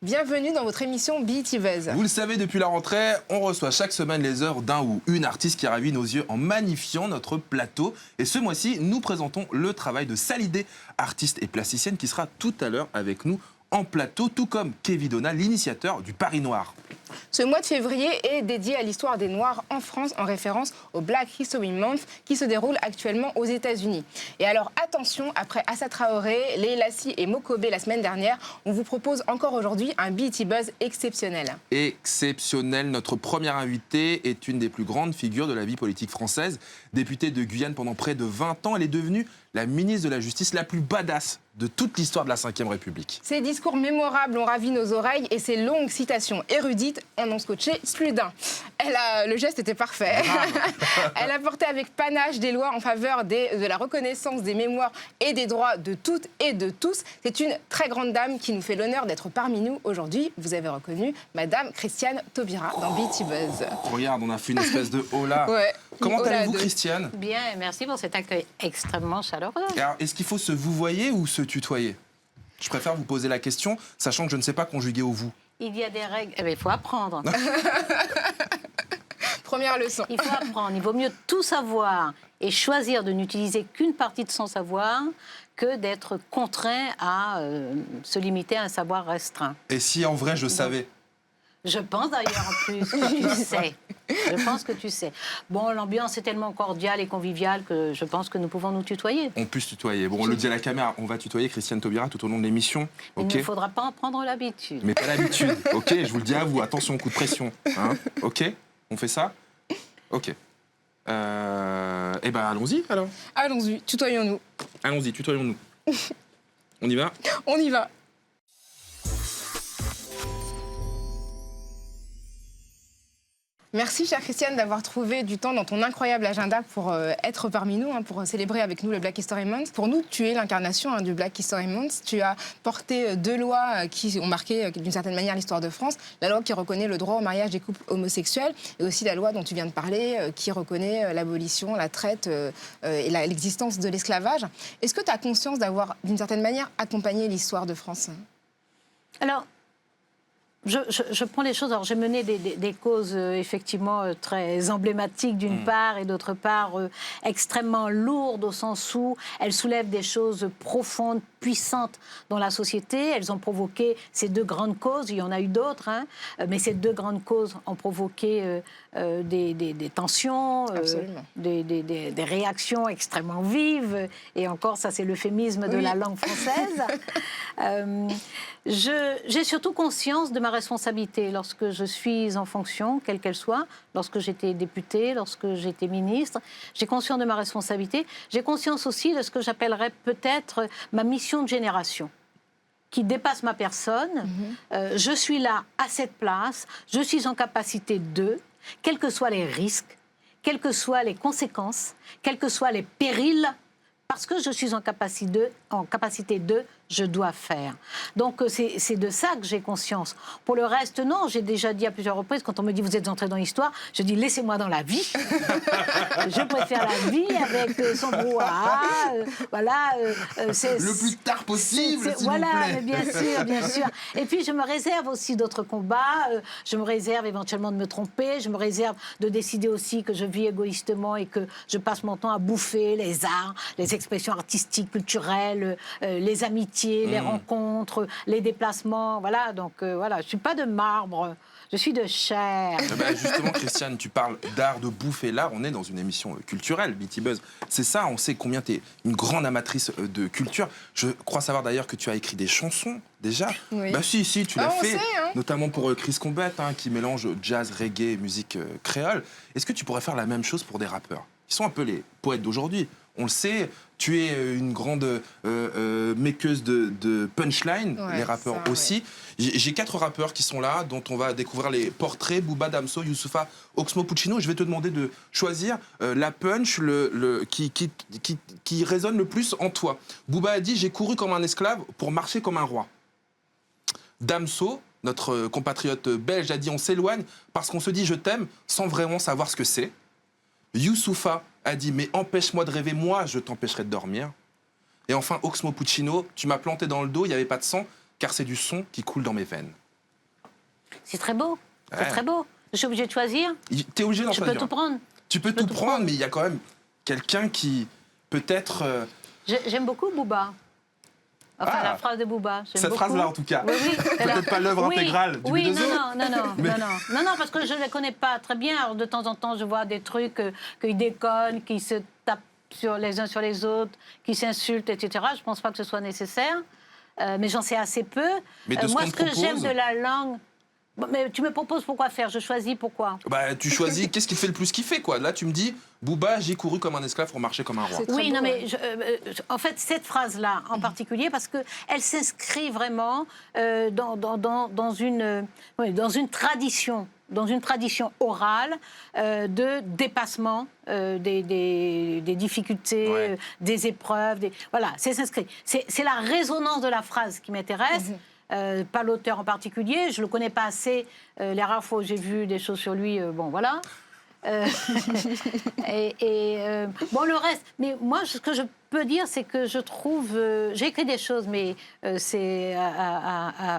Bienvenue dans votre émission BET Buzz. Vous le savez, depuis la rentrée, on reçoit chaque semaine les œuvres d'un ou une artiste qui ravit nos yeux en magnifiant notre plateau. Et ce mois-ci, nous présentons le travail de Salidé, artiste et plasticienne, qui sera tout à l'heure avec nous en plateau, tout comme Kevin Donna, l'initiateur du Paris Noir. Ce mois de février est dédié à l'histoire des Noirs en France en référence au Black History Month qui se déroule actuellement aux États-Unis. Et alors attention, après Assa Traoré, Leila Si et Mokobe la semaine dernière, on vous propose encore aujourd'hui un BET Buzz exceptionnel. Exceptionnel, notre première invitée est une des plus grandes figures de la vie politique française. Députée de Guyane pendant près de 20 ans, elle est devenue la ministre de la Justice la plus badass de toute l'histoire de la Ve République. Ses discours mémorables ont ravi nos oreilles et ses longues citations érudites en ont scotché plus d'un. Le geste était parfait. Elle a porté avec panache des lois en faveur de la reconnaissance des mémoires et des droits de toutes et de tous. C'est une très grande dame qui nous fait l'honneur d'être parmi nous aujourd'hui. Vous avez reconnu Madame Christiane Taubira dans BET Buzz. Regarde, on a fait une espèce de hola. Ouais, comment hola allez-vous, de... Christiane? Bien, merci pour cet accueil extrêmement chaleureux. Alors, est-ce qu'il faut se vouvoyer ou se tutoyer? Je préfère vous poser la question, sachant que je ne sais pas conjuguer au vous. Il y a des règles, il faut apprendre. Première leçon. Il faut apprendre, il vaut mieux tout savoir et choisir de n'utiliser qu'une partie de son savoir que d'être contraint à se limiter à un savoir restreint. Et si en vrai je savais? Je pense d'ailleurs en plus que tu sais. Je pense que tu sais. Bon, l'ambiance est tellement cordiale et conviviale que je pense que nous pouvons nous tutoyer. On peut se tutoyer. Bon, on le dit à la caméra, on va tutoyer Christiane Taubira tout au long de l'émission. Il Ok. ne faudra pas en prendre l'habitude. Mais pas l'habitude, ok? Je vous le dis à vous, attention, coup de pression. Hein, ok? On fait ça? Ok. Eh ben, allons-y alors. Allons-y, tutoyons-nous. Allons-y, tutoyons-nous. On y va? On y va. Merci, chère Christiane, d'avoir trouvé du temps dans ton incroyable agenda pour être parmi nous, pour célébrer avec nous le Black History Month. Pour nous, tu es l'incarnation du Black History Month. Tu as porté deux lois qui ont marqué d'une certaine manière l'histoire de France. La loi qui reconnaît le droit au mariage des couples homosexuels et aussi la loi dont tu viens de parler qui reconnaît l'abolition, la traite et l'existence de l'esclavage. Est-ce que tu as conscience d'avoir, d'une certaine manière, accompagné l'histoire de France? Alors, je prends les choses. Alors, j'ai mené des causes effectivement très emblématiques d'une part et d'autre part extrêmement lourdes au sens où elles soulèvent des choses profondes, puissantes dans la société. Elles ont provoqué ces deux grandes causes. Il y en a eu d'autres, mais ces deux grandes causes ont provoqué des tensions, des réactions extrêmement vives. Et encore, ça, c'est l'euphémisme de la langue française. J'ai surtout conscience de ma responsabilité lorsque je suis en fonction, quelle qu'elle soit, lorsque j'étais députée, lorsque j'étais ministre. J'ai conscience de ma responsabilité. J'ai conscience aussi de ce que j'appellerais peut-être ma mission de génération, qui dépasse ma personne. Je suis là, à cette place. Je suis en capacité de, quels que soient les risques, quelles que soient les conséquences, quels que soient les périls, parce que je suis en capacité de, je dois faire. Donc c'est de ça que j'ai conscience. Pour le reste, non, j'ai déjà dit à plusieurs reprises, quand on me dit vous êtes entré dans l'histoire, je dis laissez-moi dans la vie. Je préfère la vie avec son brouhaha, le plus tard possible, s'il voilà, vous plaît. Mais bien sûr. Et puis je me réserve aussi d'autres combats, je me réserve éventuellement de me tromper, je me réserve de décider aussi que je vis égoïstement et que je passe mon temps à bouffer les arts, les expressions artistiques, culturelles, les amitiés, les rencontres, les déplacements, voilà. Donc voilà, je suis pas de marbre, je suis de chair. Justement, Christiane, tu parles d'art, de bouffe, et là, on est dans une émission culturelle, BET Buzz. C'est ça, on sait combien tu es une grande amatrice de culture. Je crois savoir d'ailleurs que tu as écrit des chansons, déjà. Oui. Si, tu l'as fait, sait, notamment pour Chris Combet, qui mélange jazz, reggae, musique créole. Est-ce que tu pourrais faire la même chose pour des rappeurs qui sont un peu les poètes d'aujourd'hui? On le sait, tu es une grande makeuse de punchline, les rappeurs ça, aussi. J'ai 4 rappeurs qui sont là, dont on va découvrir les portraits, Booba, Damso, Youssoupha, Oxmo Puccino. Je vais te demander de choisir la punch qui résonne le plus en toi. Booba a dit « J'ai couru comme un esclave pour marcher comme un roi ». Damso, notre compatriote belge, a dit « On s'éloigne parce qu'on se dit je t'aime sans vraiment savoir ce que c'est ». Youssoupha a dit « Mais empêche-moi de rêver, moi, je t'empêcherai de dormir ». Et enfin, Oxmo Puccino, tu m'as planté dans le dos, il n'y avait pas de sang, car c'est du son qui coule dans mes veines. C'est très beau. C'est Ouais. très beau. Je suis obligée de choisir. T'es obligé d'en Je peux choisir. tout prendre. Tu peux tout tout prendre, prendre. mais il y a quand même quelqu'un qui peut-être... J'aime beaucoup Booba. Enfin, Ah. la phrase de Booba. J'aime Cette beaucoup. phrase-là, en tout cas. Oui, oui, celle-là. Peut-être pas l'œuvre Oui, intégrale du Oui, Bedezo. non, parce que je ne les connais pas très bien. Alors, de temps en temps, je vois des trucs qu'ils déconnent, qui se tapent les uns sur les autres, qui s'insultent, etc. Je ne pense pas que ce soit nécessaire. Mais j'en sais assez peu. Mais de ce moi, qu'on ce te que j'aime propose- de la langue... Bon, mais tu me proposes pourquoi faire, je choisis pourquoi. Bah, tu choisis qu'est-ce qui te fait le plus kiffer, quoi. Là, tu me dis, Booba, j'ai couru comme un esclave pour marcher comme un roi. C'est très Oui, beau, non, mais ouais. en fait, cette phrase-là en particulier, parce qu'elle s'inscrit vraiment dans une tradition. Dans une tradition orale de dépassement des difficultés, Ouais. des épreuves. Voilà, c'est s'inscrit. C'est la résonance de la phrase qui m'intéresse. Pas l'auteur en particulier, je ne le connais pas assez. Les rares fois où j'ai vu des choses sur lui, bon, voilà. Bon, le reste. Mais moi, ce que je peux dire, c'est que je trouve... j'ai écrit des choses, mais c'est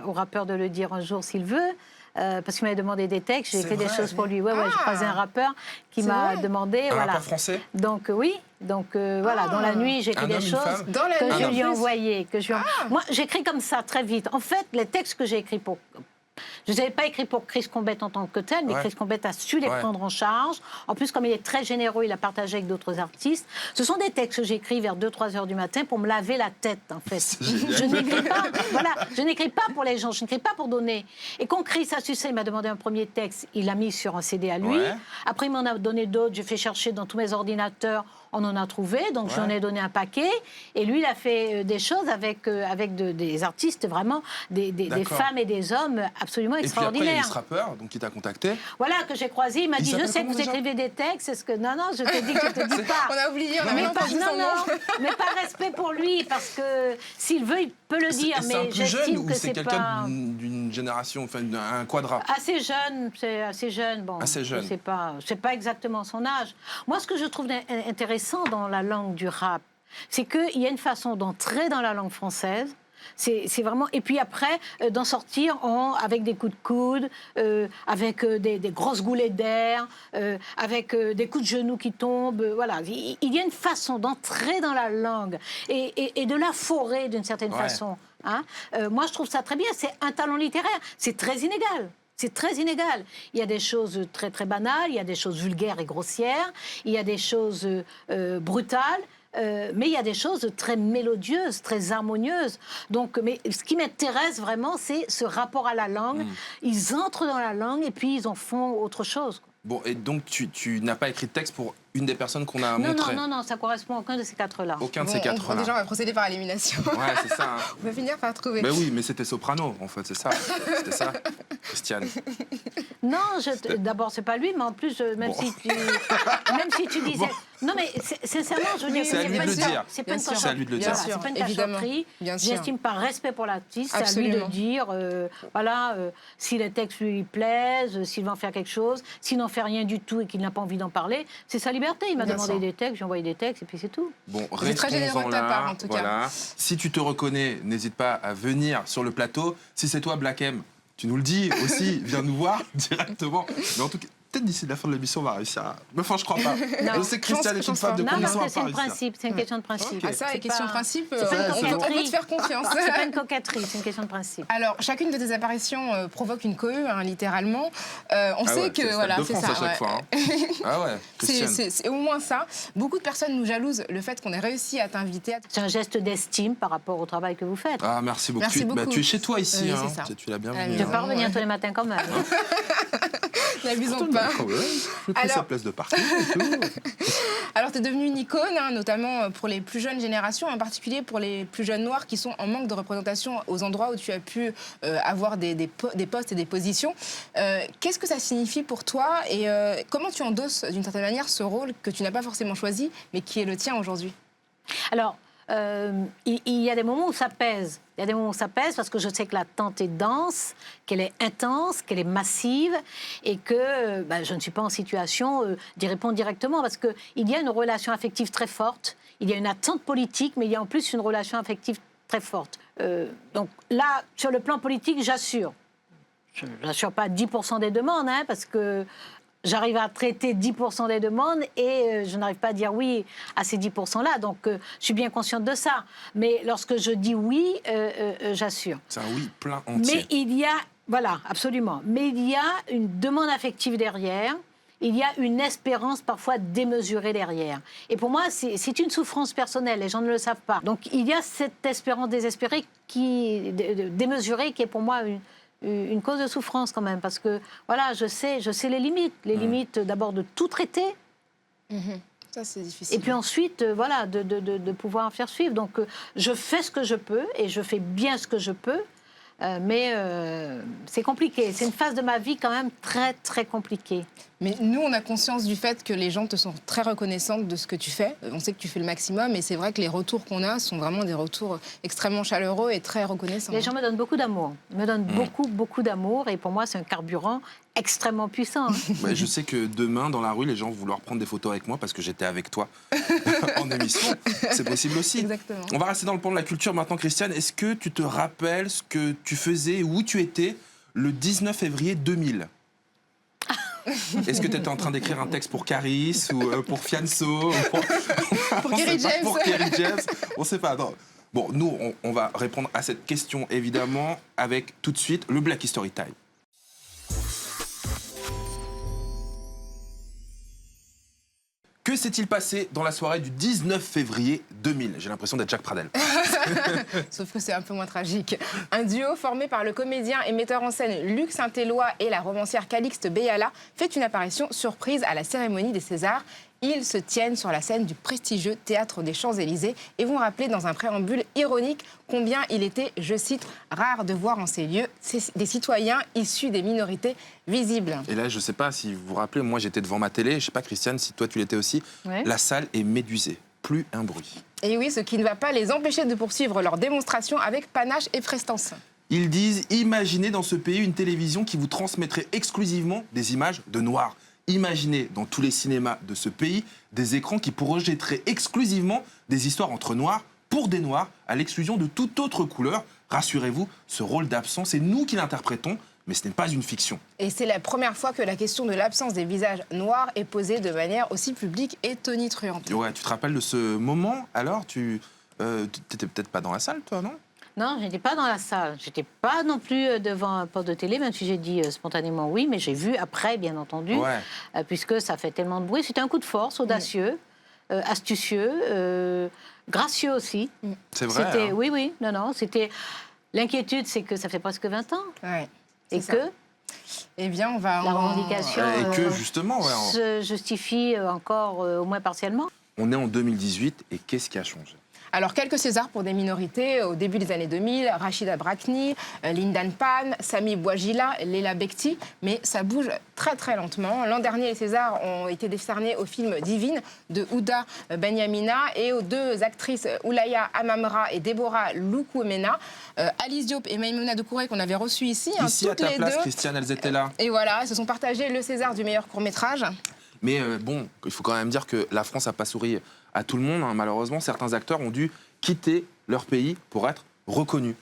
au rappeur de le dire un jour s'il veut. Parce qu'il m'avait demandé des textes, j'ai C'est écrit des vrai. choses pour lui. Ouais, j'ai Ah. croisé un rappeur qui C'est m'a vrai. demandé. Un Voilà. rappeur français? Donc, oui. Donc, voilà, dans la nuit, j'ai écrit Un des homme, une choses femme Dans la que nuit, je en lui ai plus. envoyées. Moi, j'écris comme ça, très vite. En fait, les textes que j'ai écrits pour... Je ne les avais pas écrits pour Chris Combet en tant que tel, mais Ouais. Chris Combet a su les Ouais. prendre en charge. En plus, comme il est très généreux, il a partagé avec d'autres artistes. Ce sont des textes que j'écris vers 2-3 heures du matin pour me laver la tête, en fait. C'est génial. Je n'écris pas, voilà, je n'écris pas pour les gens, je n'écris pas pour donner. Et quand Chris a su ça, il m'a demandé un premier texte, il l'a mis sur un CD à lui. Ouais. Après, il m'en a donné d'autres, j'ai fait chercher dans tous mes ordinateurs, on en a trouvé, donc Ouais. j'en ai donné un paquet. Et lui, il a fait des choses avec des artistes, vraiment, des D'accord. femmes et des hommes absolument Et puis après, il y a extraordinaires. ce rappeur donc, qui t'a contacté. Voilà, que j'ai croisé, il m'a Il dit, je s'appelle sais que comment vous déjà écrivez des textes, est-ce que... Non, non, je te dis que je te dis pas. On a oublié, on a Mais même pas, entendu non, son nom. non, mais pas respect pour lui, parce que s'il veut, il peut le dire, C'est un mais plus jeune j'estime ou que c'est c'est quelqu'un pas... d'une génération, enfin un quadra? Assez jeune, c'est assez jeune. Bon, Assez jeune. Je sais pas exactement son âge. Moi, ce que je trouve intéressant dans la langue du rap, c'est qu'il y a une façon d'entrer dans la langue française. C'est vraiment... Et puis après, d'en sortir avec des coups de coude, avec des grosses goulées d'air, avec des coups de genoux qui tombent. Voilà. Il y a une façon d'entrer dans la langue et de la forer d'une certaine Ouais. façon. Hein. Moi, je trouve ça très bien. C'est un talent littéraire. C'est très inégal. C'est très inégal. Il y a des choses très, très banales, il y a des choses vulgaires et grossières, il y a des choses brutales. Mais il y a des choses très mélodieuses, très harmonieuses. Donc, mais ce qui m'intéresse vraiment, c'est ce rapport à la langue. Ils entrent dans la langue et puis ils en font autre chose. Bon, et donc tu n'as pas écrit de texte pour une des personnes qu'on a Non, montrées? non, ça correspond à aucun de ces quatre-là. Aucun de Bon, ces quatre-là. déjà, on va procéder par élimination. Ouais, c'est ça. Hein. On va finir par trouver. Mais oui, mais c'était Soprano, en fait, c'est ça. C'était ça, Christiane. Non, d'abord, c'est pas lui, mais en plus, même Bon. si tu disais... Non, mais sincèrement, je veux dire... C'est à lui de le dire. C'est pas une Bien sûr. C'est à lui de le Bien dire. sûr, c'est pas une évidemment. cachotterie. Bien sûr. J'estime par respect pour l'artiste, c'est à lui de Absolument. dire, voilà, si les textes lui plaisent, s'il va en faire quelque chose, s'il n'en fait rien du tout et qu'il n'a pas envie d'en parler, c'est sa liberté. Il m'a Bien demandé sûr. des textes, j'ai envoyé des textes et puis c'est tout. Bon, C'est très généreux restons-en de ta là. part, en tout cas. Voilà. Si tu te reconnais, n'hésite pas à venir sur le plateau. Si c'est toi, Black M, tu nous le dis aussi, viens nous voir directement. Mais en tout cas, peut-être d'ici la fin de l'émission, on va réussir à... Mais enfin, je crois pas. Non. Je sais que Christiane est une pense femme pas. de Non, condition à c'est un pas réussir. principe, c'est une question de principe. Ok. Ah ça, C'est les questions pas- de principe, c'est pas une on peut coquetterie. te faire confiance. C'est pas une coquetterie, c'est une question de principe. Alors, chacune de tes apparitions provoque une cohue, hein, littéralement. On Ah sait ouais, que c'est voilà, Stade de c'est France ça. à chaque ouais. fois. Hein. Ah ouais, Christiane. C'est au moins ça. Beaucoup de personnes nous jalousent le fait qu'on ait réussi à t'inviter. C'est un geste d'estime par rapport au travail que vous faites. Ah, merci beaucoup. Merci beaucoup. Tu es chez toi ici. Oui, hein. c'est ça. Tu l'as bien À la vu. Je ne maison. vais pas revenir ouais. tous les matins quand même. N'abusons pas. Je pris Alors- sa place de parking et tout. Alors, tu es devenue une icône, hein, notamment pour les plus jeunes générations, en particulier pour les plus jeunes noirs qui sont en manque de représentation aux endroits où tu as pu avoir des postes et des positions. Qu'est-ce que ça signifie pour toi et comment tu endosses d'une certaine manière ce rôle que tu n'as pas forcément choisi, mais qui est le tien aujourd'hui? Alors, il y a des moments où ça pèse. Il y a des moments où ça pèse parce que je sais que l'attente est dense, qu'elle est intense, qu'elle est massive et que je ne suis pas en situation d'y répondre directement parce qu'il y a une relation affective très forte, il y a une attente politique, mais il y a en plus une relation affective très forte. Donc là, sur le plan politique, j'assure. je n'assure pas 10% des demandes, hein, parce que j'arrive à traiter 10% des demandes et je n'arrive pas à dire oui à ces 10%-là. Donc, je suis bien consciente de ça. Mais lorsque je dis oui, j'assure. C'est un oui plein entier. Mais il y a... Voilà, absolument. Mais il y a une demande affective derrière. Il y a une espérance parfois démesurée derrière. Et pour moi, c'est une souffrance personnelle. Les gens ne le savent pas. Donc, il y a cette espérance désespérée démesurée qui est pour moi une cause de souffrance quand même. Parce que, voilà, je sais les limites. Les limites, d'abord, de tout traiter. Ça, c'est difficile. Et puis ensuite, voilà, de pouvoir faire suivre. Donc, je fais ce que je peux et je fais bien ce que je peux. Mais c'est compliqué. C'est une phase de ma vie quand même très, très compliquée. Mais nous, on a conscience du fait que les gens te sont très reconnaissantes de ce que tu fais. On sait que tu fais le maximum et c'est vrai que les retours qu'on a sont vraiment des retours extrêmement chaleureux et très reconnaissants. Les gens me donnent beaucoup d'amour. Ils me donnent beaucoup, beaucoup d'amour. Et pour moi, c'est un carburant extrêmement puissant. Ouais, je sais que demain, dans la rue, les gens vont vouloir prendre des photos avec moi parce que j'étais avec toi en émission. C'est possible aussi. Exactement. On va rester dans le pan de la culture maintenant, Christiane. Est-ce que tu te rappelles ce que tu faisais, où tu étais le 19 février 2000 ? Est-ce que tu étais en train d'écrire un texte pour Caris ou pour Fianso Pour Kerry James. Pour Kerry James. On ne sait pas. Non. Bon, nous, on va répondre à cette question, évidemment, avec tout de suite le Black History Time. Que s'est-il passé dans la soirée du 19 février 2000 ? J'ai l'impression d'être Jacques Pradel. Sauf que c'est un peu moins tragique. Un duo formé par le comédien et metteur en scène Luc Saint-Éloi et la romancière Calixte Béala fait une apparition surprise à la cérémonie des Césars. Ils se tiennent sur la scène du prestigieux Théâtre des Champs-Élysées et vont rappeler dans un préambule ironique combien il était, je cite, rare de voir en ces lieux des citoyens issus des minorités visibles. Et là, je ne sais pas si vous vous rappelez, moi j'étais devant ma télé, je ne sais pas Christiane, si toi tu l'étais aussi, Ouais. La salle est médusée, plus un bruit. Et oui, ce qui ne va pas les empêcher de poursuivre leur démonstration avec panache et prestance. Ils disent, imaginez dans ce pays une télévision qui vous transmettrait exclusivement des images de noirs. Imaginez dans tous les cinémas de ce pays des écrans qui projetteraient exclusivement des histoires entre noirs pour des noirs à l'exclusion de toute autre couleur. Rassurez-vous, ce rôle d'absent, c'est nous qui l'interprétons, mais ce n'est pas une fiction. Et c'est la première fois que la question de l'absence des visages noirs est posée de manière aussi publique et tonitruante. Ouais, tu te rappelles de ce moment alors tu t'étais peut-être pas dans la salle, toi, non ? Non, je n'étais pas dans la salle. Je n'étais pas non plus devant un poste de télé, même si j'ai dit spontanément oui, mais j'ai vu après, bien entendu, Ouais. puisque ça fait tellement de bruit. C'était un coup de force, audacieux, astucieux, gracieux aussi. C'est vrai. C'était, Hein. oui, non, c'était... L'inquiétude, c'est que ça fait presque 20 ans. Ouais, Et c'est ça. que Eh bien, on va... la revendication Et que justement, ouais, se justifie encore au moins partiellement. on est en 2018 et qu'est-ce qui a changé ? Alors, quelques Césars pour des minorités au début des années 2000, Rachida Brakni, Lindan Pan, Sami Bouajila, Leila Bekti, mais ça bouge très très lentement. L'an dernier, les Césars ont été décernés au film Divine de Houda Benyamina et aux deux actrices Oulaya Amamra et Déborah Loukoumena. Alice Diop et Maïmouna Doucouré qu'on avait reçues ici, Ici, à toutes ta les place, deux. Christiane, elles étaient là. Et voilà, elles se sont partagées le César du meilleur court-métrage. Mais bon, il faut quand même dire que la France n'a pas souri à tout le monde. Hein. Malheureusement, certains acteurs ont dû quitter leur pays pour être reconnus.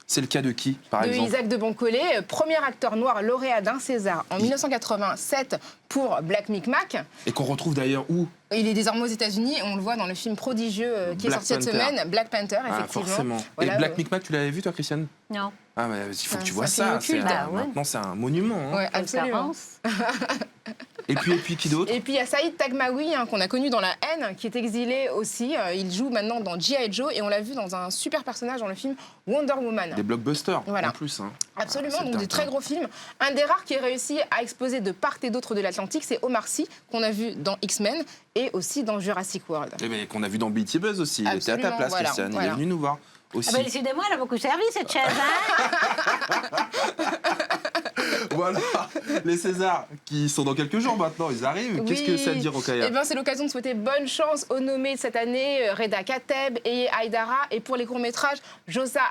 C'est le cas de qui, par De exemple ? Isaac de Boncolé, premier acteur noir lauréat d'un César en 1987 pour Black Micmac. Et qu'on retrouve d'ailleurs où ? Il est désormais aux États-unis, on le voit dans le film prodigieux qui est Black sorti cette Panther. semaine, Black Panther, Ah, effectivement. forcément. Voilà, Et Black Micmac, tu l'avais vu, toi, Christiane ? Non. Ah, mais il faut que tu C'est vois un film ça. occulte. Ah, ouais. Maintenant, c'est un monument. Hein. Ouais, absolument. Référence. Et puis qui d'autre ? Et puis il y a Saïd Tagmaoui, qu'on a connu dans La Haine, qui est exilé aussi. Il joue maintenant dans G.I. Joe et on l'a vu dans un super personnage dans le film Wonder Woman. Des blockbusters, Voilà. en plus. Hein. Absolument, Ah, c'est donc des dingue, très hein. gros films. Un des rares qui a réussi à exposer de part et d'autre de l'Atlantique, c'est Omar Sy, qu'on a vu dans X-Men et aussi dans Jurassic World. Et bien, qu'on a vu dans BT Buzz aussi. Il était à ta Absolument, place, voilà, Christiane. Il voilà. est venu nous voir aussi. Ah ben, décidément, elle a beaucoup servi, cette chaise. Hein. Voilà, les Césars qui sont dans quelques jours maintenant, ils arrivent. Qu'est-ce que ça veut dire, Rokhaya ? Eh ben, c'est l'occasion de souhaiter bonne chance aux nommés de cette année, Reda Kateb et Aïdara. Et pour les courts-métrages, Josa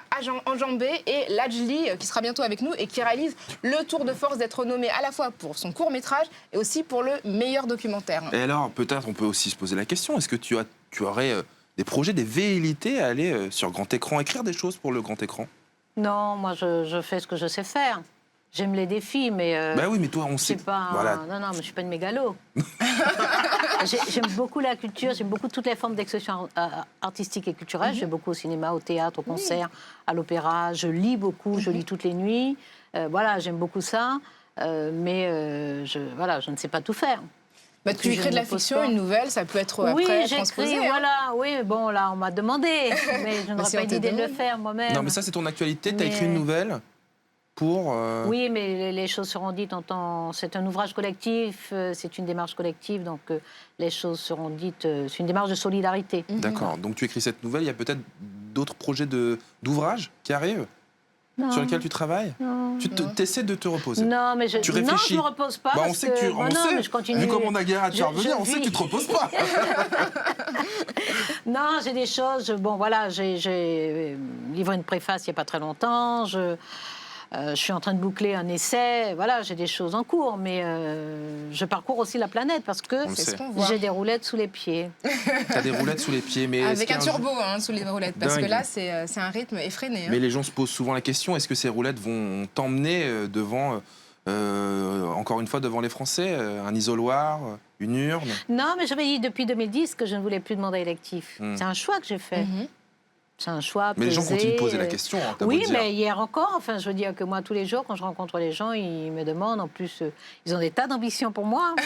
Anjambé et Lajli, qui sera bientôt avec nous et qui réalise le tour de force d'être nommé à la fois pour son court-métrage et aussi pour le meilleur documentaire. Et alors, peut-être, on peut aussi se poser la question, est-ce que tu aurais des projets, des velléités à aller sur grand écran, écrire des choses pour le grand écran ? Non, moi, je fais ce que je sais faire. J'aime les défis, mais... Bah oui, mais toi, on sait. c'est pas... Voilà. Non, mais je suis pas une mégalo. J'aime beaucoup la culture, j'aime beaucoup toutes les formes d'expression artistique et culturelle. Je vais beaucoup au cinéma, au théâtre, au concert, à l'opéra. Je lis beaucoup, je lis toutes les nuits. Voilà, j'aime beaucoup ça. Mais je ne sais pas tout faire. Bah, tu écris de la fiction, une nouvelle, ça peut être Oui, après j'écris, transposé. Hein. voilà. Oui, bon, là, on m'a demandé, mais je n'aurais si pas on eu te l'idée de le demande. faire moi-même. Non, mais ça, c'est ton actualité. Tu as Mais- écrit une nouvelle pour. Oui, mais les choses seront dites en temps... C'est un ouvrage collectif, c'est une démarche collective, donc les choses seront dites... c'est une démarche de solidarité. D'accord. Donc tu écris cette nouvelle. Il y a peut-être d'autres projets d'ouvrages qui arrivent Non. sur lesquels tu travailles. Non. Tu essaies de te reposer. Non, mais Tu non, réfléchis. je ne me repose pas. Bah, on parce sait que tu. bon, On non, sait. mais je continue. Vu comme on a galère à te faire Je venir, on sait que tu te reposes pas. Non, j'ai des choses. Bon, voilà, j'ai livré une préface il n'y a pas très longtemps. Je suis en train de boucler un essai. Voilà, j'ai des choses en cours, mais je parcours aussi la planète parce que On le C'est ce sait. qu'on voit. j'ai des roulettes sous les pieds. T'as des roulettes sous les pieds, mais est-ce Avec qu'il y un a turbo sous les roulettes, parce Dingue. que là, c'est un rythme effréné. Hein. Mais les gens se posent souvent la question est-ce que ces roulettes vont t'emmener devant, encore une fois, devant les Français, un isoloir, une urne? Non, mais j'avais dit depuis 2010 que je ne voulais plus de mandat électif. C'est un choix que j'ai fait. Mhm. C'est un choix Mais les gens pesé, continuent de poser la question. Hein, t'as beau Oui, dire. mais hier encore, enfin, je veux dire que moi, tous les jours, quand je rencontre les gens, ils me demandent, en plus, ils ont des tas d'ambitions pour moi.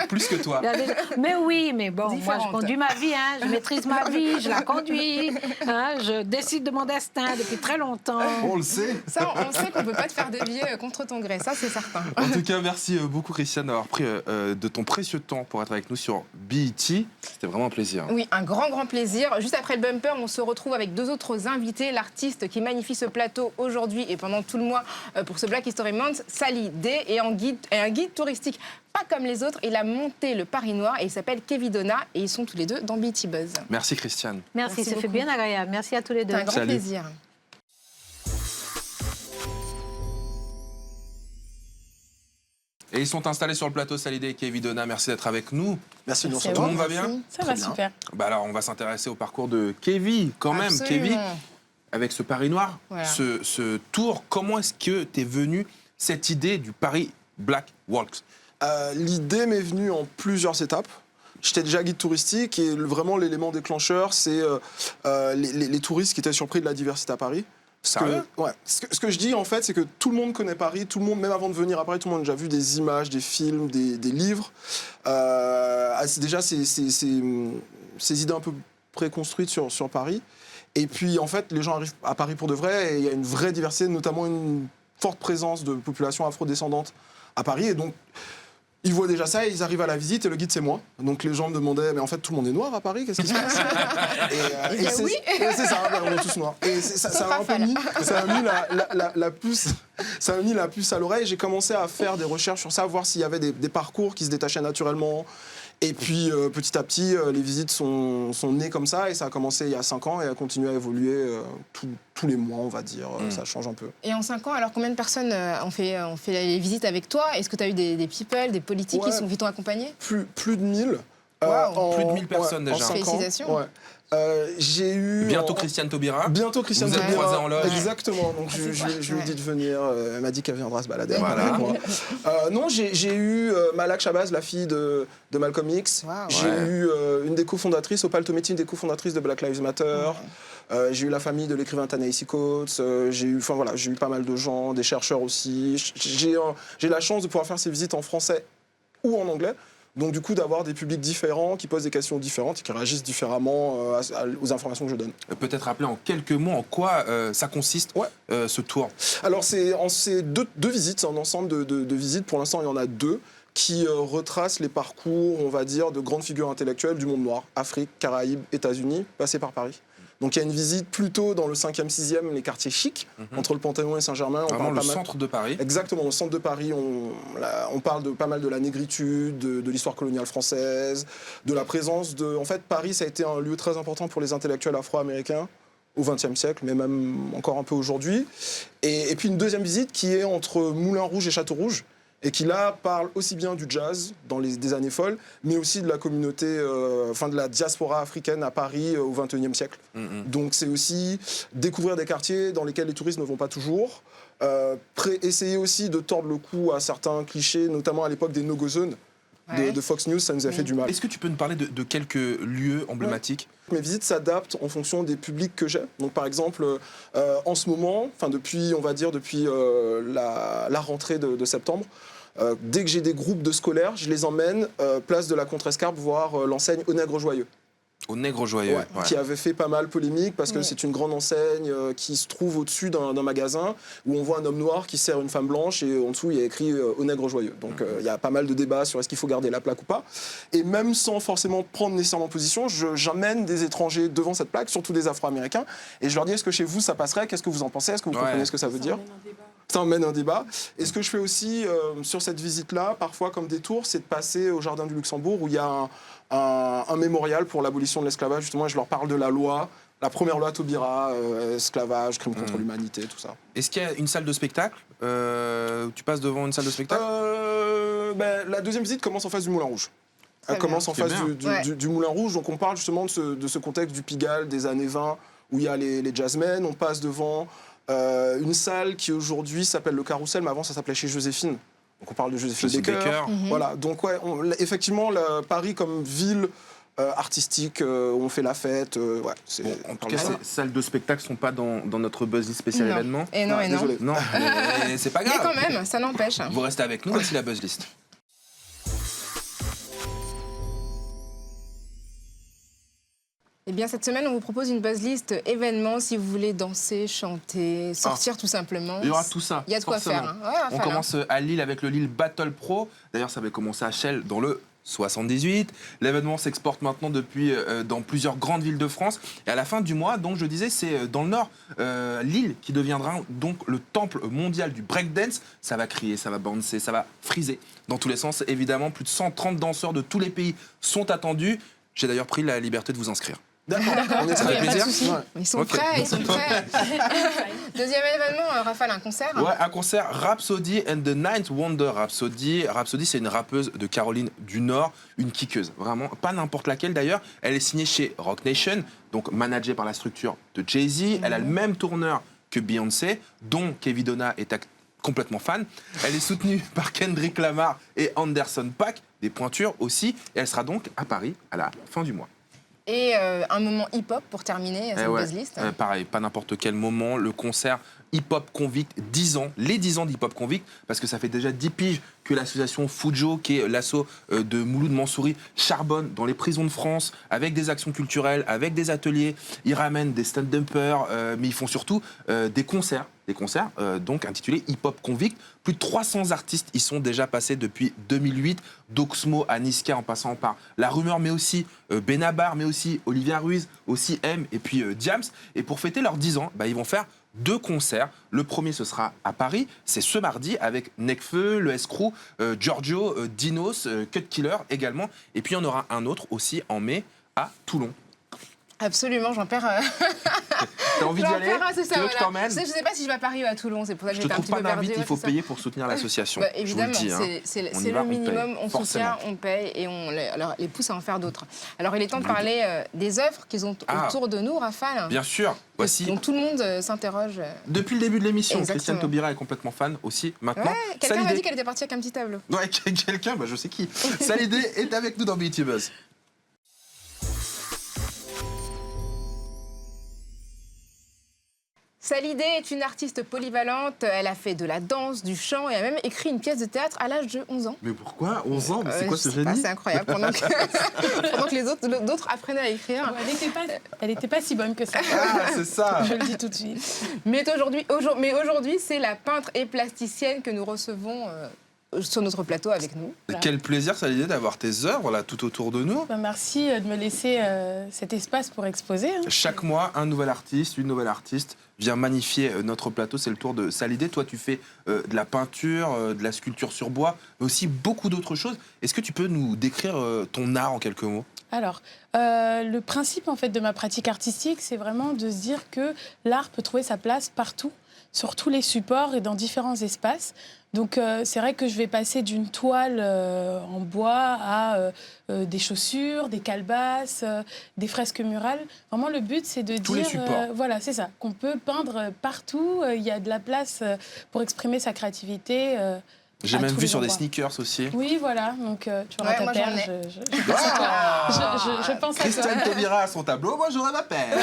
Plus que toi. Il y a des- Mais oui, mais bon, moi, Différentes. je conduis ma vie, hein, je maîtrise ma vie, je la conduis, hein, je décide de mon destin depuis très longtemps. On le sait. Ça, on sait qu'on ne peut pas te faire dévier contre ton gré, ça c'est certain. En tout cas, merci beaucoup, Christiane, d'avoir pris de ton précieux temps pour être avec nous sur BET. C'était vraiment un plaisir. Oui, un grand plaisir. Juste après le bumper, on se retrouve avec deux autres invités. L'artiste qui magnifie ce plateau aujourd'hui et pendant tout le mois pour ce Black History Month, Sally Day, et un guide touristique pas comme les autres. Il a monté le Paris Noir et il s'appelle Kevin Donna et ils sont tous les deux dans BET Buzz. Merci, Christiane. Merci, ça fait beaucoup. bien agréable. Merci à tous les deux. C'est un grand Salut. plaisir. Et ils sont installés sur le plateau, Sally Day et Kevin Donna. Merci d'être avec nous. Merci de nous C'est Tout recevoir. le monde va bien? Ça va bien. super. Bah alors, on va s'intéresser au parcours de Kevin, quand même. Absolument. Kevin, avec ce Paris Noir, Voilà. ce tour, comment est-ce que t'es venu cette idée du Paris Black Walks? L'idée m'est venue en plusieurs étapes. J'étais déjà guide touristique et vraiment l'élément déclencheur, c'est les touristes qui étaient surpris de la diversité à Paris. Sérieux? Ouais. Ce que je dis en fait, c'est que tout le monde connaît Paris, tout le monde, même avant de venir à Paris, tout le monde a déjà vu des images, des films, des livres. C'est déjà ces idées un peu préconstruites sur Paris. Et puis en fait, les gens arrivent à Paris pour de vrai et il y a une vraie diversité, notamment une forte présence de populations afrodescendantes à Paris. Et donc, ils voient déjà ça et ils arrivent à la visite et le guide c'est moi. Donc les gens me demandaient mais en fait tout le monde est noir à Paris, qu'est-ce qui se passe? Il dit oui. c'est ça, on est tous noirs. Et ça a un peu mis, ça a mis la puce, ça a mis la puce à l'oreille. J'ai commencé à faire des recherches sur ça, voir s'il y avait des parcours qui se détachaient naturellement. Et puis petit à petit, les visites sont nées comme ça et ça a commencé il y a 5 ans et a continué à évoluer tous les mois, on va dire. Ça change un peu. Et en 5 ans, alors combien de personnes ont fait les visites avec toi? Est-ce que tu as eu des people, des politiques Ouais. qui t'ont accompagné? Plus de 1000. Waouh. Plus de 1000 personnes en déjà. 5 ans. Félicitations. Ouais. J'ai eu... Bientôt en- Christiane Taubira. Bientôt Christiane Vous êtes Taubira. croisés en loge. Exactement. Donc c'est je lui ai ouais. dit de venir. Elle m'a dit qu'elle viendra se balader Voilà. avec moi. Non, j'ai eu Malak Shabazz, la fille de Malcolm X. Waouh. J'ai Ouais. eu une des cofondatrices, Opal Tometi, une des cofondatrices de Black Lives Matter. J'ai eu la famille de l'écrivain Ta-Nehisi Coates. J'ai eu pas mal de gens, des chercheurs aussi. J'ai la chance de pouvoir faire ces visites en français ou en anglais. Donc du coup d'avoir des publics différents qui posent des questions différentes et qui réagissent différemment aux informations que je donne. Peut-être rappeler en quelques mots en quoi ça consiste, Ouais. ce tour. Alors c'est deux visites, c'est un ensemble de visites. Pour l'instant il y en a 2 qui retracent les parcours, on va dire, de grandes figures intellectuelles du monde noir, Afrique, Caraïbes, États-Unis, passées par Paris. Donc il y a une visite plutôt dans le 5e, 6e, les quartiers chics, entre le Panthéon et Saint-Germain. On Vraiment parle le pas mal- centre de Paris. Exactement, au centre de Paris, on parle pas mal de la négritude, de l'histoire coloniale française, de la présence de... En fait, Paris, ça a été un lieu très important pour les intellectuels afro-américains au XXe siècle, mais même encore un peu aujourd'hui. Et puis une deuxième visite qui est entre Moulin Rouge et Château Rouge, et qui là parle aussi bien du jazz dans des années folles, mais aussi de la communauté, de la diaspora africaine à Paris au XXIe siècle. Donc c'est aussi découvrir des quartiers dans lesquels les touristes ne vont pas toujours, essayer aussi de tordre le cou à certains clichés, notamment à l'époque des no-go zones de Fox News, ça nous a fait du mal. Est-ce que tu peux nous parler de quelques lieux emblématiques? Mes visites s'adaptent en fonction des publics que j'ai. Donc par exemple, en ce moment, depuis la rentrée de septembre, dès que j'ai des groupes de scolaires, je les emmène place de la Contrescarpe voir l'enseigne Au Nègre Joyeux. Au Nègre Joyeux, qui avait fait pas mal polémique parce que c'est une grande enseigne qui se trouve au-dessus d'un magasin où on voit un homme noir qui sert une femme blanche et en dessous il y a écrit Au Nègre Joyeux. Donc il y a pas mal de débats sur est-ce qu'il faut garder la plaque ou pas. Et même sans forcément prendre nécessairement position, j'amène des étrangers devant cette plaque, surtout des Afro-Américains, et je leur dis est-ce que chez vous ça passerait, qu'est-ce que vous en pensez, est-ce que vous comprenez ce que ça veut dire. Ça emmène un débat. Et ce que je fais aussi sur cette visite-là, parfois comme détour, c'est de passer au Jardin du Luxembourg où il y a un mémorial pour l'abolition de l'esclavage. Justement, et je leur parle de la loi, la première loi Taubira, esclavage, crime contre l'humanité, tout ça. Est-ce qu'il y a une salle de spectacle? Tu passes devant une salle de spectacle? La deuxième visite commence en face du Moulin Rouge. Elle commence en face du Moulin Rouge. Donc on parle justement de ce contexte du Pigalle des années 20 où il y a les jazzmen. On passe devant une salle qui aujourd'hui s'appelle le Carrousel, mais avant ça s'appelait chez Joséphine. Donc on parle de Joséphine Baker. Voilà. Donc effectivement, Paris comme ville artistique, où on fait la fête. En tout cas, ces salles de spectacle ne sont pas dans notre buzz list spécial événement. Et non, désolé. Non, mais c'est pas grave. Mais quand même, ça n'empêche. Vous restez avec nous, voici la buzz list. Eh bien, cette semaine, on vous propose une buzz list événements si vous voulez danser, chanter, sortir tout simplement. Il y aura tout ça. Il y a de quoi forcément. faire. On commence à Lille avec le Lille Battle Pro. D'ailleurs, ça avait commencé à Chelles dans le 78. L'événement s'exporte maintenant depuis dans plusieurs grandes villes de France. Et à la fin du mois, donc je disais, c'est dans le Nord, Lille qui deviendra donc le temple mondial du breakdance. Ça va crier, ça va bouncer, ça va friser dans tous les sens. Évidemment, plus de 130 danseurs de tous les pays sont attendus. J'ai d'ailleurs pris la liberté de vous inscrire. D'accord, on est Ça fait plaisir. Ils sont prêts, ils sont prêts. Deuxième événement, Raphaël, un concert. Ouais, un concert Rhapsody and the Ninth Wonder. Rhapsody, c'est une rappeuse de Caroline du Nord, une kickeuse, vraiment, pas n'importe laquelle d'ailleurs. Elle est signée chez Roc Nation, donc managée par la structure de Jay-Z. Elle a le même tourneur que Beyoncé, dont Kevin Donna est complètement fan. Elle est soutenue par Kendrick Lamar et Anderson .Paak, des pointures aussi. Et elle sera donc à Paris à la fin du mois. Et un moment hip-hop pour terminer cette buzz list. Pareil, pas n'importe quel moment. Le concert Hip-Hop Convict, 10 ans, les 10 ans d'Hip-Hop Convict, parce que ça fait déjà 10 piges que l'association Fujo, qui est l'asso de Mouloud Mansouri, charbonne dans les prisons de France avec des actions culturelles, avec des ateliers. Ils ramènent des stand-uppers, mais ils font surtout des concerts. Donc intitulés Hip Hop Convict. Plus de 300 artistes y sont déjà passés depuis 2008. D'Oxmo à Niska en passant par La Rumeur, mais aussi Benabar, mais aussi Olivia Ruiz, aussi M et puis Diams. Et pour fêter leurs 10 ans, ils vont faire 2 concerts. Le premier, ce sera à Paris. C'est ce mardi avec Nekfeu, le S-Crew, Giorgio, Dinos, Cut Killer également. Et puis il y en aura un autre aussi en mai à Toulon. Absolument, j'en perds. T'as envie d'y aller? C'est ça, Tu veux que je t'emmène? Je sais pas si je vais à Paris ou à Toulon, c'est pour ça que Je te j'étais un trouve petit pas peu perdue. d'invite, il faut payer pour soutenir l'association. Évidemment, je vous le dis, c'est On y le va, minimum, paye, on forcément. soutient, on paye et on les pousse à en faire d'autres. Alors il est temps de parler des œuvres qu'ils ont autour de nous, Raphaël. Bien sûr, voici. Donc tout le monde s'interroge. Depuis le début de l'émission, Exactement. Christiane Taubira est complètement fan aussi maintenant. Ouais, quelqu'un m'a dit qu'elle était partie avec un petit tableau. Ouais, quelqu'un, je sais qui. Salidé est avec nous dans BET Buzz. Salidé est une artiste polyvalente. Elle a fait de la danse, du chant et a même écrit une pièce de théâtre à l'âge de 11 ans. Mais pourquoi 11 ans? C'est quoi ce Je sais pas, génie? c'est incroyable. Pendant que les d'autres apprenaient à écrire. Elle n'était pas si bonne que ça. Ah, c'est ça. Je le dis tout de suite. Mais aujourd'hui, c'est la peintre et plasticienne que nous recevons sur notre plateau avec nous. Quel plaisir, Salidé, d'avoir tes œuvres là tout autour de nous. Merci de me laisser cet espace pour exposer. Chaque mois, un nouvel artiste, une nouvelle artiste vient magnifier notre plateau. C'est le tour de Salidé. Toi, tu fais de la peinture, de la sculpture sur bois, mais aussi beaucoup d'autres choses. Est-ce que tu peux nous décrire ton art en quelques mots? Alors, le principe en fait de ma pratique artistique, c'est vraiment de se dire que l'art peut trouver sa place partout, sur tous les supports et dans différents espaces. Donc c'est vrai que je vais passer d'une toile en bois à des chaussures, des calebasses, des fresques murales. Vraiment, le but, c'est de Tous dire... les supports. voilà, c'est ça, qu'on peut peindre partout. Il y a de la place pour exprimer sa créativité. J'ai À même tous vu les sur des endroits. sneakers aussi. Oui, voilà, donc tu auras Ouais, ta moi, paire. j'en ai. Je pense à toi. Christiane Taubira, son tableau, moi j'aurais ma paire.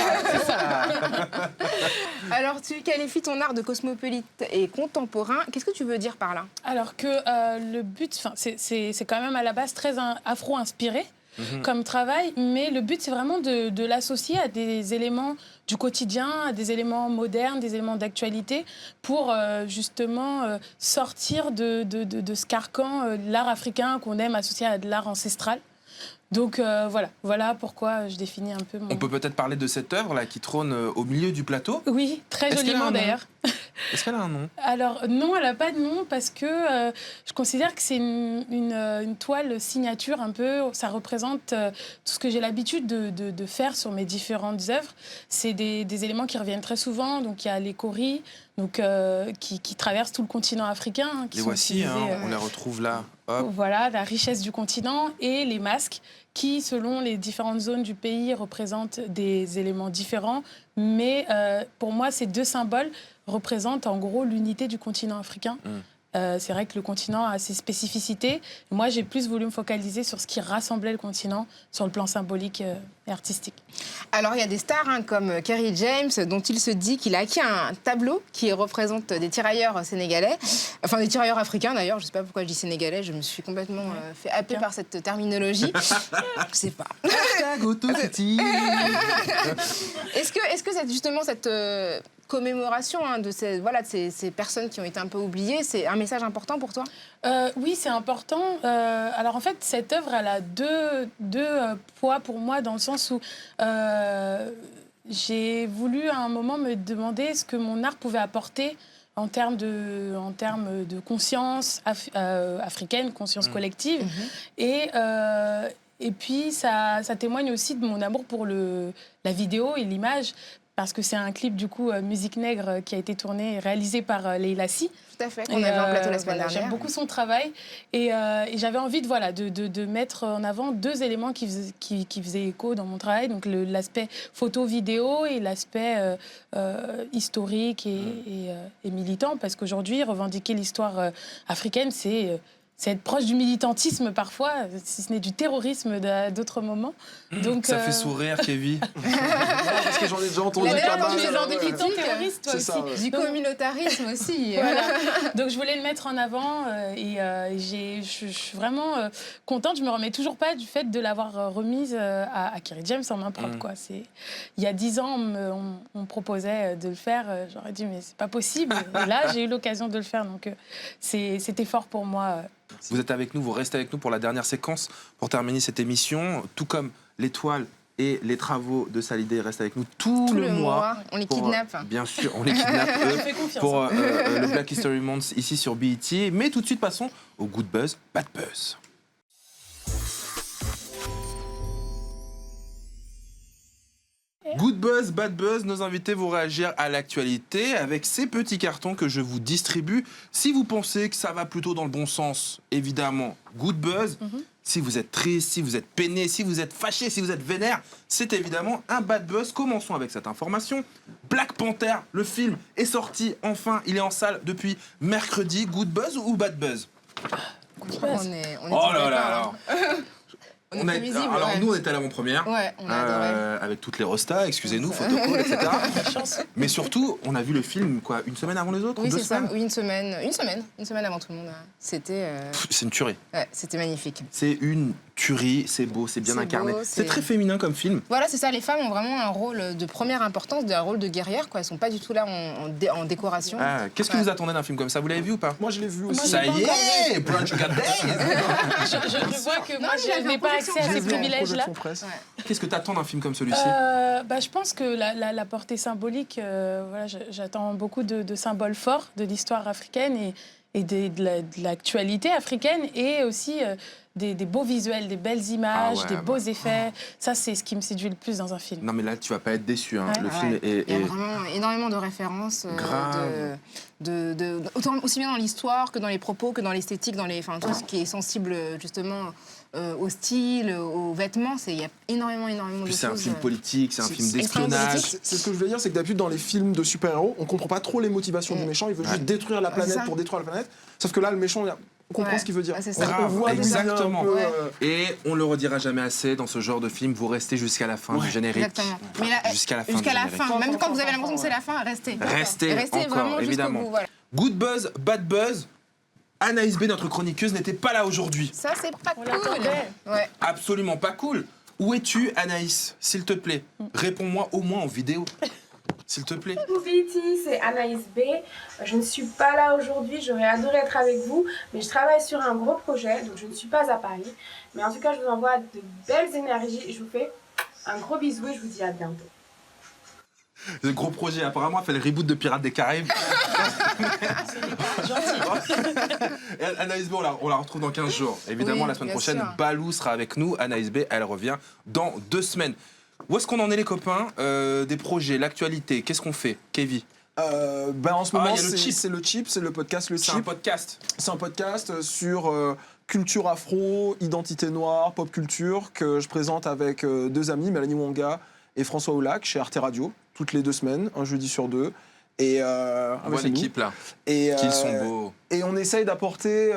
Alors, tu qualifies ton art de cosmopolite et contemporain. Qu'est-ce que tu veux dire par là? Alors que le but, c'est quand même à la base très afro-inspiré comme travail, mais le but, c'est vraiment de l'associer à des éléments du quotidien, à des éléments modernes, des éléments d'actualité, pour justement sortir de ce carcan, l'art africain qu'on aime associer à de l'art ancestral. Donc voilà pourquoi je définis un peu mon... On peut peut-être parler de cette œuvre là qui trône au milieu du plateau. Oui, très Est-ce qu'elle a un joliment nom d'ailleurs. Est-ce qu'elle a un nom? Alors non, elle n'a pas de nom parce que je considère que c'est une toile signature un peu. Ça représente tout ce que j'ai l'habitude de faire sur mes différentes œuvres. C'est des éléments qui reviennent très souvent. Donc il y a les coris, donc, qui traversent tout le continent africain. Qui Les sont voici, utilisés, on les retrouve là. Hop. voilà, la richesse du continent et les masques qui, selon les différentes zones du pays, représentent des éléments différents. Mais pour moi, ces deux symboles représentent en gros l'unité du continent africain. C'est vrai que le continent a ses spécificités. Moi, j'ai plus voulu me focaliser sur ce qui rassemblait le continent sur le plan symbolique et artistique. Alors, il y a des stars comme Kerry James, dont il se dit qu'il a acquis un tableau qui représente des tirailleurs sénégalais, enfin des tirailleurs africains d'ailleurs, je ne sais pas pourquoi je dis sénégalais, je me suis complètement fait happer par cette terminologie. Je ne sais pas. Est-ce que justement cette commémoration de ces personnes qui ont été un peu oubliées, c'est un message important pour toi? Oui, c'est important. Alors en fait, cette œuvre, elle a deux poids pour moi, dans le sens où j'ai voulu à un moment me demander ce que mon art pouvait apporter en termes de conscience africaine, conscience collective. Et puis, ça témoigne aussi de mon amour pour la vidéo et l'image, parce que c'est un clip, du coup, Musique Nègre, qui a été tourné et réalisé par Leila Si. Tout à fait, qu'on avait en plateau la semaine dernière. J'aime beaucoup son travail. Et j'avais envie de mettre en avant deux éléments qui faisaient écho dans mon travail. Donc, l'aspect photo-vidéo et l'aspect historique et militant. Parce qu'aujourd'hui, revendiquer l'histoire africaine, c'est être proche du militantisme parfois, si ce n'est du terrorisme d'autres moments. Donc, Ça fait sourire, Kevin. Parce que j'en ai déjà entendu D'ailleurs, pas tu mal. es un des militant terroriste, toi C'est aussi. ça, ouais. Du communautarisme aussi. Voilà. Donc je voulais le mettre en avant et je suis vraiment contente. Je me remets toujours pas du fait de l'avoir remise à Kerry James en main propre. Quoi. Il y a 10 ans, on me proposait de le faire. J'aurais dit mais c'est pas possible. Et là, j'ai eu l'occasion de le faire. Donc c'était fort pour moi. Vous êtes avec nous, vous restez avec nous pour la dernière séquence, pour terminer cette émission. Tout comme l'étoile et les travaux de Salidé restent avec nous tout le mois. On les pour, kidnappe. bien sûr, on les kidnappe eux, fais confiance. pour le Black History Month ici sur BET. Mais tout de suite, passons au Good Buzz, Bad Buzz. Good Buzz, Bad Buzz, nos invités vont réagir à l'actualité avec ces petits cartons que je vous distribue. Si vous pensez que ça va plutôt dans le bon sens, évidemment, Good Buzz. Si vous êtes triste, si vous êtes peiné, si vous êtes fâché, si vous êtes vénère, c'est évidemment un Bad Buzz. Commençons avec cette information. Black Panther, le film est sorti, enfin, il est en salle depuis mercredi. Good Buzz ou Bad Buzz? On est Oh là là alors. On est prévisible, alors ouais. nous on était à l'avant-première, Ouais, on a adoré. avec toutes les restas, excusez-nous, photocall, etc. Mais surtout, on a vu le film quoi, une semaine avant les autres, Oui, deux c'est ça. semaines. Oui, une semaine avant tout le monde. C'était C'est une tuerie. c'était magnifique. C'est une tuerie, c'est beau, c'est bien C'est incarné. beau, C'est c'est- très féminin comme film. Voilà, c'est ça. Les femmes ont vraiment un rôle de première importance, un rôle de guerrière. Quoi. Elles sont pas du tout là en décoration. Ah, qu'est-ce que Ouais. vous attendez d'un film comme ça? Vous l'avez vu ou pas? Moi, je l'ai vu aussi. Moi, Ça j'ai pas y encore est, Brunch Got Days. Je vois que moi, mais je n'ai pas accès à Je l'ai ces vu en privilèges-là. projection presse. Qu'est-ce que t'attends d'un film comme celui-ci? Je pense que la portée symbolique, voilà, j'attends beaucoup de symboles forts de l'histoire africaine et de l'actualité africaine, et aussi des beaux visuels, des belles images, Ah ouais, des beaux effets. Ça, c'est ce qui me séduit le plus dans un film. Non, mais là, tu vas pas être déçu. Hein. Ouais. Le film est. Il y a vraiment énormément de références. Grave. Aussi bien dans l'histoire que dans les propos, que dans l'esthétique, enfin, tout ce qui est sensible justement au style, aux vêtements. Il y a énormément de Puis choses. c'est un film politique, c'est un film extrêmement d'espionnage. politique. C'est ce que je voulais dire, c'est que d'habitude dans les films de super-héros, on comprend pas trop les motivations du méchant, il veut juste détruire la planète ça. pour détruire la planète. Sauf que là, le méchant, on comprend Ouais. ce qu'il veut dire. Ouais, c'est ça. On voit d'où il vient un Exactement. peu, Ouais. Et on le redira jamais assez, dans ce genre de film, vous restez jusqu'à la fin du générique. Exactement. Mais là, Jusqu'à la fin Jusqu'à du la générique. fin. Même quand vous avez l'impression que c'est la fin, restez. Restez, Et restez encore, vraiment évidemment. jusqu'au bout. Voilà. Good buzz, bad buzz. Anaïs B, notre chroniqueuse, n'était pas là aujourd'hui. Ça, c'est pas cool. l'attendait. Ouais. Absolument pas cool. Où es-tu, Anaïs? S'il te plaît, réponds-moi au moins en vidéo. S'il te plaît. Coucou BT, c'est Anaïs B. Je ne suis pas là aujourd'hui, j'aurais adoré être avec vous, mais je travaille sur un gros projet, donc je ne suis pas à Paris. Mais en tout cas, je vous envoie de belles énergies et je vous fais un gros bisou et je vous dis à bientôt. Le gros projet, apparemment, elle fait le reboot de Pirates des Caraïbes. Et Anaïs B, on la retrouve dans 15 jours. Évidemment, Oui, la semaine bien prochaine, sûr. Balou sera avec nous. Anaïs B, elle revient dans 2 semaines. Où est-ce qu'on en est, les copains? Des projets, l'actualité, qu'est-ce qu'on fait? Kevin, En ce moment, il y a le Chip. c'est le Chip, c'est le podcast Le c'est un Chip. podcast. C'est un podcast sur culture afro, identité noire, pop culture que je présente avec 2 amis, Mélanie Wonga et François Oulac, chez Arte Radio, toutes les 2 semaines, un jeudi sur 2. Et On voit c'est nous. l'équipe là, Et, qu'ils sont beaux. Et on essaye d'apporter,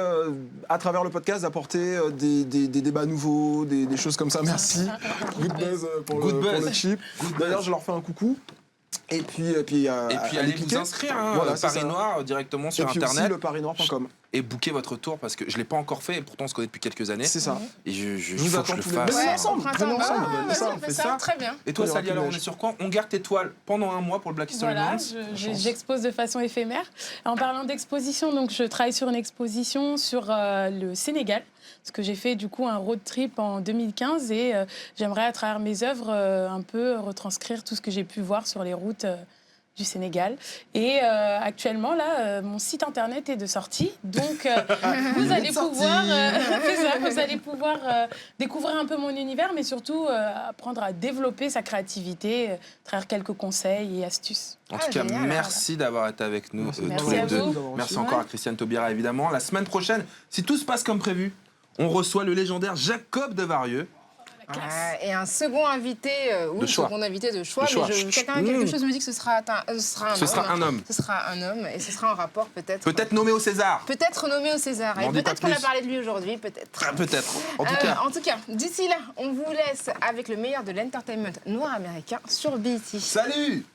à travers le podcast, d'apporter des débats nouveaux, des choses comme ça. Merci. Good buzz pour Good buzz. le Chip. Good D'ailleurs, buzz. je leur fais un coucou. Et puis, Et puis allez allez cliquer. vous inscrire, hein, Voilà, c'est Paris ça. Noir, directement Et sur puis aussi Internet. leparisnoir.com. Et booker votre tour, parce que je ne l'ai pas encore fait, et pourtant on se connaît depuis quelques années. C'est ça. Et Je il vous faut que attends je le tous les fasse. deux. Ouais, ensemble, au printemps. venez ensemble, Ah, venez vas-y, ça, on fait fait ça. ça. Très bien. Et toi, Il y aura Sally, plus alors de on est neige. sur quoi? On garde tes toiles pendant un mois pour le Black History Voilà, Month. j'expose de façon éphémère. En parlant d'exposition, donc je travaille sur une exposition sur le Sénégal, parce que j'ai fait du coup un road trip en 2015 et j'aimerais à travers mes œuvres un peu retranscrire tout ce que j'ai pu voir sur les routes du Sénégal. Et actuellement, là, mon site internet est de sortie. Donc, vous allez pouvoir, vous allez pouvoir découvrir un peu mon univers, mais surtout apprendre à développer sa créativité, à travers quelques conseils et astuces. En tout cas, génial. merci d'avoir été avec nous tous Merci les à deux. vous. Merci encore à Christiane Taubira, évidemment. La semaine prochaine, si tout se passe comme prévu, on reçoit le légendaire Jacob Devarieux. Et un second invité, De choix. second invité de choix, De choix. mais quelque chose me dit que ce sera un Ce sera un homme. Ce sera un homme et ce sera en rapport peut-être. Peut-être nommé au César. Peut-être nommé au César. N'en Et dis pas peut-être qu'on a plus. parlé de lui aujourd'hui, peut-être. Ah, peut-être. En tout cas, d'ici là, on vous laisse avec le meilleur de l'entertainment noir américain sur BET. salut!